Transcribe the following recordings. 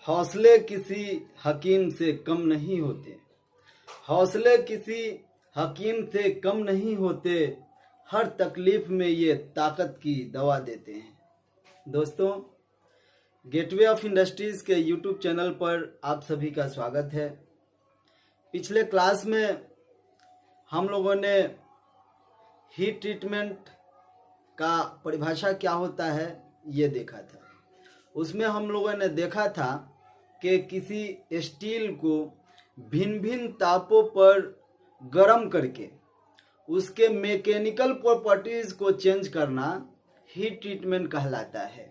हौसले किसी हकीम से कम नहीं होते, हौसले किसी हकीम से कम नहीं होते, हर तकलीफ में ये ताकत की दवा देते हैं। दोस्तों, गेटवे ऑफ इंडस्ट्रीज़ के यूट्यूब चैनल पर आप सभी का स्वागत है। पिछले क्लास में हम लोगों ने हीट ट्रीटमेंट का परिभाषा क्या होता है ये देखा था। उसमें हम लोगों ने देखा था कि किसी स्टील को भिन्न भिन्न तापों पर गर्म करके उसके मैकेनिकल प्रॉपर्टीज़ को चेंज करना हीट ट्रीटमेंट कहलाता है।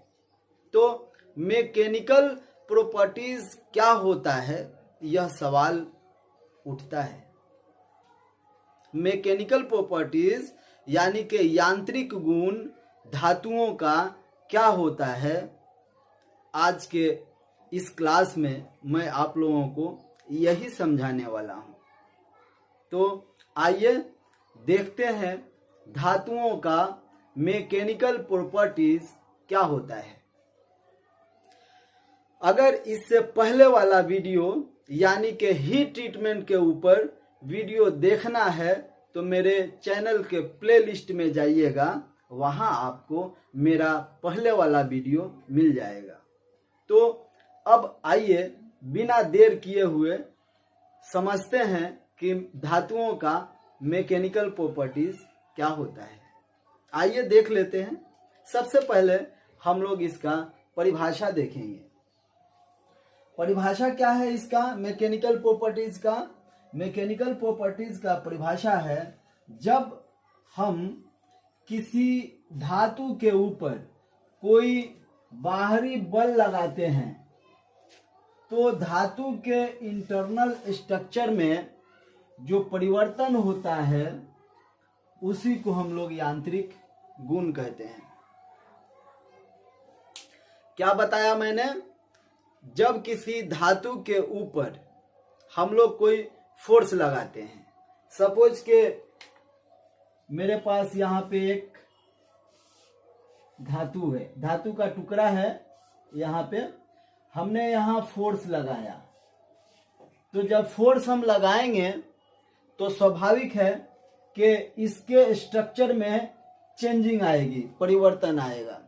तो मैकेनिकल प्रॉपर्टीज़ क्या होता है, यह सवाल उठता है। मैकेनिकल प्रॉपर्टीज़ यानी कि यांत्रिक गुण धातुओं का क्या होता है, आज के इस क्लास में मैं आप लोगों को यही समझाने वाला हूँ। तो आइए देखते हैं धातुओं का मैकेनिकल प्रॉपर्टीज क्या होता है। अगर इससे पहले वाला वीडियो यानी कि हीट ट्रीटमेंट के ऊपर वीडियो देखना है तो मेरे चैनल के प्लेलिस्ट में जाइएगा, वहाँ आपको मेरा पहले वाला वीडियो मिल जाएगा। तो अब आइए बिना देर किए हुए समझते हैं कि धातुओं का मैकेनिकल प्रॉपर्टीज क्या होता है। आइए देख लेते हैं। सबसे पहले हम लोग इसका परिभाषा देखेंगे। परिभाषा क्या है इसका मैकेनिकल प्रॉपर्टीज का? मैकेनिकल प्रॉपर्टीज का परिभाषा है जब हम किसी धातु के ऊपर कोई बाहरी बल लगाते हैं तो धातु के इंटरनल स्ट्रक्चर में जो परिवर्तन होता है उसी को हम लोग यांत्रिक गुण कहते हैं। क्या बताया मैंने? जब किसी धातु के ऊपर हम लोग कोई फोर्स लगाते हैं, सपोज के मेरे पास यहाँ पे एक धातु है, धातु का टुकड़ा है, यहाँ पे हमने यहाँ फोर्स लगाया, तो जब फोर्स हम लगाएंगे तो स्वाभाविक है कि इसके स्ट्रक्चर में चेंजिंग आएगी, परिवर्तन आएगा।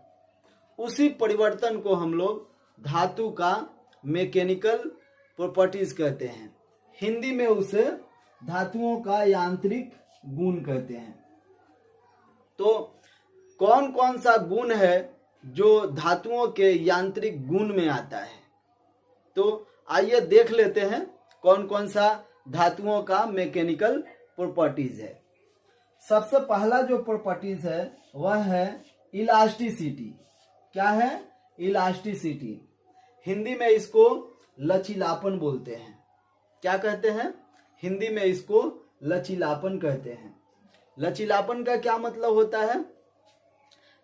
उसी परिवर्तन को हम लोग धातु का मैकेनिकल प्रॉपर्टीज कहते हैं। हिंदी में उसे धातुओं का यांत्रिक गुण कहते हैं। तो कौन कौन सा गुण है जो धातुओं के यांत्रिक गुण में आता है, तो आइए देख लेते हैं कौन कौन सा धातुओं का मैकेनिकल प्रॉपर्टीज है। सबसे पहला जो प्रॉपर्टीज है वह है इलास्टिसिटी। क्या है? इलास्टिसिटी। हिंदी में इसको लचीलापन बोलते हैं। क्या कहते हैं? हिंदी में इसको लचीलापन कहते हैं। लचीलापन का क्या मतलब होता है?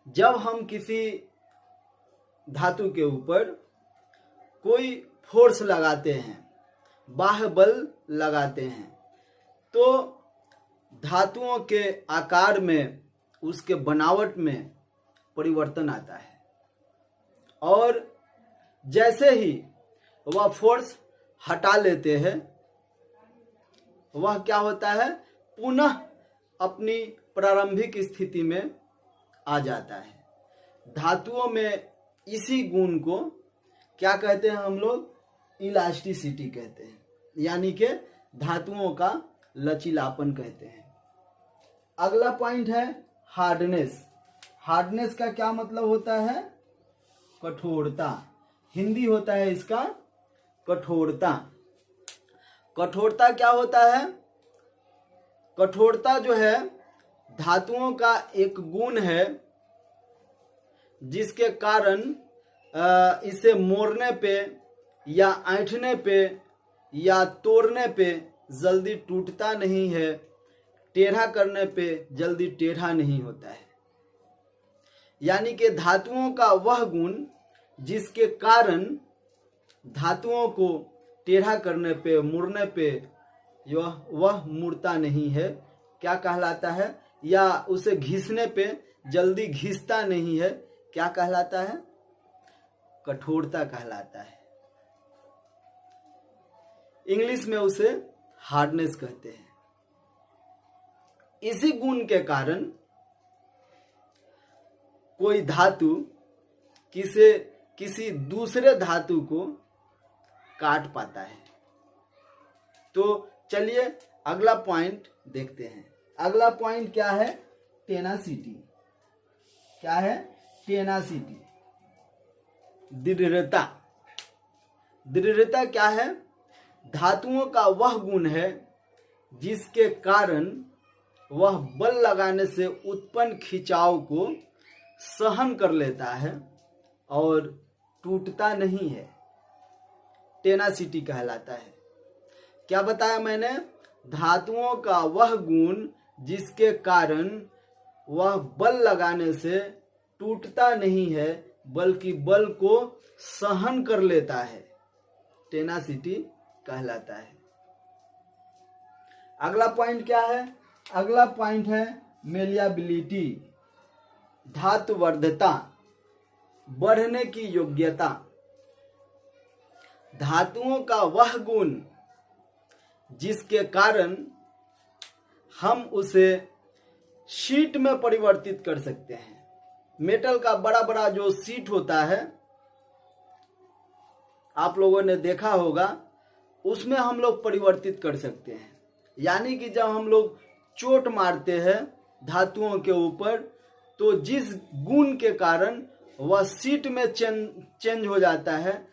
जब हम किसी धातु के ऊपर कोई फोर्स लगाते हैं, बाह्य बल लगाते हैं, तो धातुओं के आकार में, उसके बनावट में परिवर्तन आता है और जैसे ही वह फोर्स हटा लेते हैं, वह क्या होता है? पुनः अपनी प्रारंभिक स्थिति में आ जाता है। धातुओं में इसी गुण को क्या कहते हैं हम लोग? इलास्टिसिटी कहते हैं, यानी कि धातुओं का लचीलापन कहते हैं। अगला पॉइंट है हार्डनेस। हार्डनेस का क्या मतलब होता है? कठोरता। हिंदी होता है इसका कठोरता। कठोरता क्या होता है? कठोरता जो है धातुओं का एक गुण है जिसके कारण इसे मोड़ने पे या ऐंठने पे या तोड़ने पे जल्दी टूटता नहीं है, टेढ़ा करने पे जल्दी टेढ़ा नहीं होता है। यानी कि धातुओं का वह गुण जिसके कारण धातुओं को टेढ़ा करने पे, मुड़ने पे वह मुड़ता नहीं है, क्या कहलाता है? या उसे घिसने पे जल्दी घिसता नहीं है, क्या कहलाता है? कठोरता कहलाता है। इंग्लिश में उसे हार्डनेस कहते हैं। इसी गुण के कारण कोई धातु किसी दूसरे धातु को काट पाता है। तो चलिए अगला पॉइंट देखते हैं। अगला पॉइंट क्या है? टेनासिटी। क्या है? टेनासिटी, दृढ़ता। दृढ़ता क्या है? धातुओं का वह गुण है जिसके कारण वह बल लगाने से उत्पन्न खिंचाव को सहन कर लेता है और टूटता नहीं है। टेनासिटी कहलाता है। क्या बताया मैंने? धातुओं का वह गुण जिसके कारण वह बल लगाने से टूटता नहीं है बल्कि बल को सहन कर लेता है, टेनासिटी कहलाता है। अगला पॉइंट क्या है? अगला पॉइंट है मेलिएबिलिटी, धातुवर्धता, बढ़ने की योग्यता। धातुओं का वह गुण जिसके कारण हम उसे शीट में परिवर्तित कर सकते हैं। मेटल का बड़ा बड़ा जो शीट होता है, आप लोगों ने देखा होगा, उसमें हम लोग परिवर्तित कर सकते हैं। यानी कि जब हम लोग चोट मारते हैं धातुओं के ऊपर, तो जिस गुण के कारण वह शीट में चेंज हो जाता है,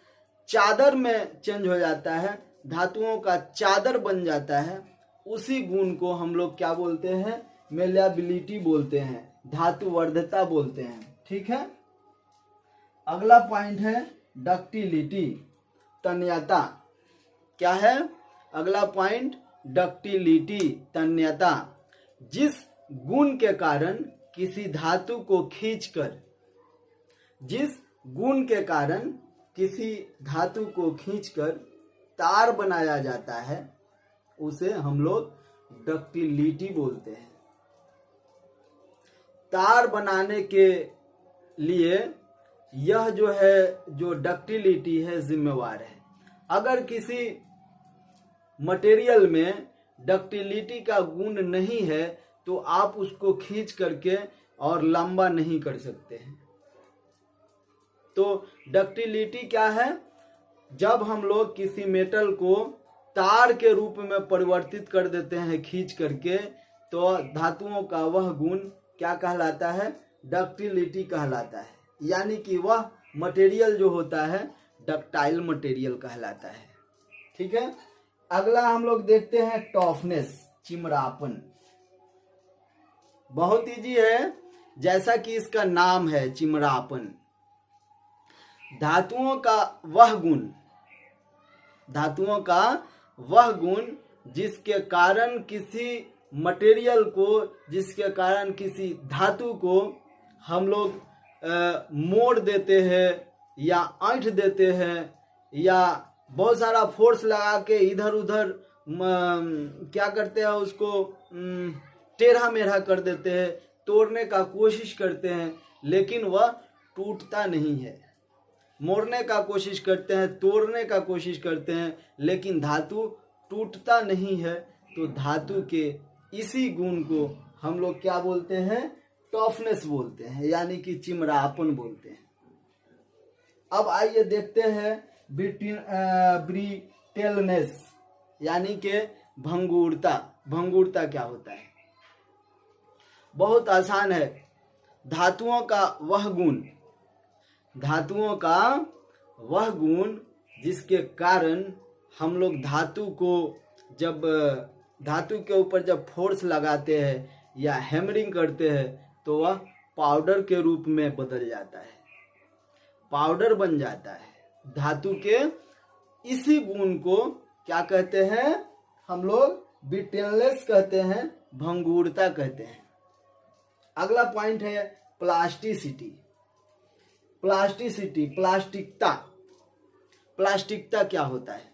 चादर में चेंज हो जाता है, धातुओं का चादर बन जाता है, उसी गुण को हम लोग क्या बोलते हैं? मेलिएबिलिटी बोलते हैं, धातुवर्धता बोलते हैं। ठीक है। अगला पॉइंट है डक्टिलिटी, तन्यता। क्या है अगला पॉइंट? डक्टिलिटी, तन्यता। जिस गुण के कारण किसी धातु को खींचकर तार बनाया जाता है, उसे हम लोग डक्टिलिटी बोलते हैं। तार बनाने के लिए यह जो डक्टिलिटी है जिम्मेवार है। अगर किसी मटेरियल में डक्टिलिटी का गुण नहीं है तो आप उसको खींच करके और लंबा नहीं कर सकते हैं। तो डक्टिलिटी क्या है? जब हम लोग किसी मेटल को तार के रूप में परिवर्तित कर देते हैं खींच करके, तो धातुओं का वह गुण क्या कहलाता है? डक्टिलिटी कहलाता है। यानी कि वह मटेरियल जो होता है डक्टाइल मटेरियल कहलाता है। ठीक है। अगला हम लोग देखते हैं टफनेस, चिमरापन। बहुत इजी है, जैसा कि इसका नाम है चिमरापन। धातुओं का वह गुण जिसके कारण किसी मटेरियल को, जिसके कारण किसी धातु को हम लोग मोड़ देते हैं या ऐंठ देते हैं या बहुत सारा फोर्स लगा के इधर उधर क्या करते हैं, उसको टेढ़ा मेढ़ा कर देते हैं, तोड़ने का कोशिश करते हैं, लेकिन वह टूटता नहीं है। मोड़ने का कोशिश करते हैं, तोड़ने का कोशिश करते हैं, लेकिन धातु टूटता नहीं है। तो धातु के इसी गुण को हम लोग क्या बोलते हैं? टफनेस बोलते हैं, यानी कि चिमरापन बोलते हैं। अब आइए देखते हैं ब्रिटेलनेस, यानी कि भंगुरता। भंगुरता क्या होता है? बहुत आसान है। धातुओं का वह गुण जिसके कारण हम लोग धातु के ऊपर जब फोर्स लगाते हैं या हैमरिंग करते हैं तो वह पाउडर के रूप में बदल जाता है, पाउडर बन जाता है। धातु के इसी गुण को क्या कहते हैं हम लोग? ब्रिटेलनेस कहते हैं, भंगुरता कहते हैं। अगला पॉइंट है प्लास्टिसिटी, प्लास्टिकता। प्लास्टिकता क्या होता है?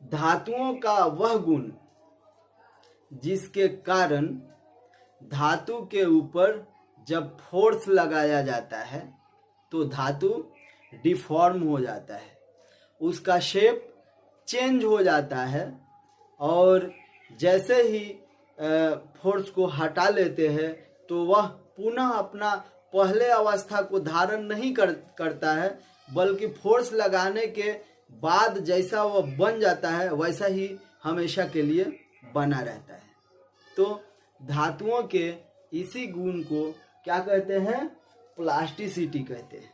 धातुओं का वह गुण जिसके कारण धातु के ऊपर जब फोर्स लगाया जाता है तो धातु डिफॉर्म हो जाता है, उसका शेप चेंज हो जाता है और जैसे ही फोर्स को हटा लेते हैं तो वह पुनः अपना पहले अवस्था को धारण नहीं करता है, बल्कि फोर्स लगाने के बाद जैसा वह बन जाता है वैसा ही हमेशा के लिए बना रहता है। तो धातुओं के इसी गुण को क्या कहते हैं? प्लास्टिसिटी कहते हैं।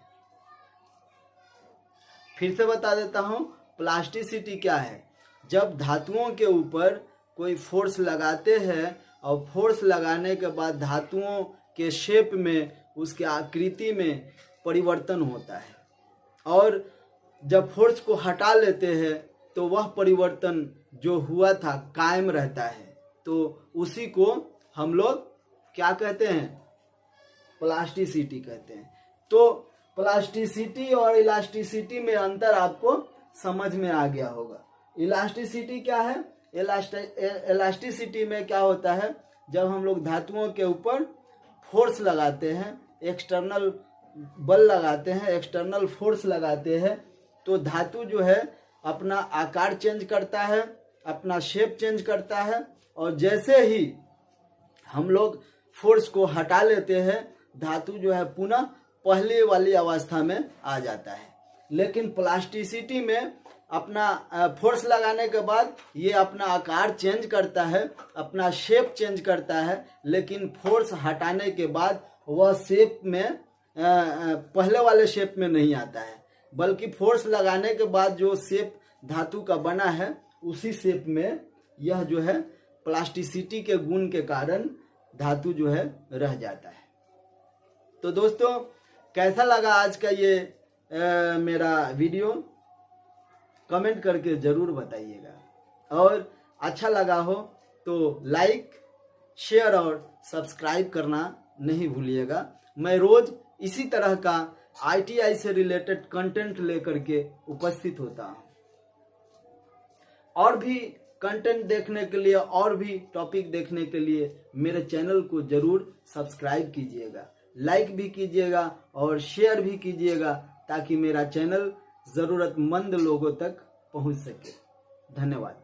फिर से बता देता हूं, प्लास्टिसिटी क्या है? जब धातुओं के ऊपर कोई फोर्स लगाते हैं और फोर्स लगाने के बाद धातुओं के शेप में, उसके आकृति में परिवर्तन होता है, और जब फोर्स को हटा लेते हैं तो वह परिवर्तन जो हुआ था कायम रहता है। तो उसी को हम लोग क्या कहते हैं? प्लास्टिसिटी कहते हैं। तो प्लास्टिसिटी और इलास्टिसिटी में अंतर आपको समझ में आ गया होगा। इलास्टिसिटी क्या है? इलास्टिसिटी में क्या होता है? जब हम लोग धातुओं के ऊपर फोर्स लगाते हैं, एक्सटर्नल बल लगाते हैं, एक्सटर्नल फोर्स लगाते हैं, तो धातु जो है अपना आकार चेंज करता है, अपना शेप चेंज करता है, और जैसे ही हम लोग फोर्स को हटा लेते हैं धातु जो है पुनः पहले वाली अवस्था में आ जाता है। लेकिन प्लास्टिसिटी में अपना फोर्स लगाने के बाद ये अपना आकार चेंज करता है, अपना शेप चेंज करता है, लेकिन फोर्स हटाने के बाद वह शेप में पहले वाले शेप में नहीं आता है, बल्कि फोर्स लगाने के बाद जो शेप धातु का बना है उसी शेप में यह जो है प्लास्टिसिटी के गुण के कारण धातु जो है रह जाता है। तो दोस्तों, कैसा लगा आज का ये मेरा वीडियो? कमेंट करके ज़रूर बताइएगा, और अच्छा लगा हो तो लाइक, शेयर और सब्सक्राइब करना नहीं भूलिएगा। मैं रोज़ इसी तरह का ITI से रिलेटेड कंटेंट लेकर के उपस्थित होता हूँ। और भी कंटेंट देखने के लिए, और भी टॉपिक देखने के लिए मेरे चैनल को जरूर सब्सक्राइब कीजिएगा, लाइक भी कीजिएगा और शेयर भी कीजिएगा, ताकि मेरा चैनल ज़रूरतमंद लोगों तक पहुंच सके। धन्यवाद।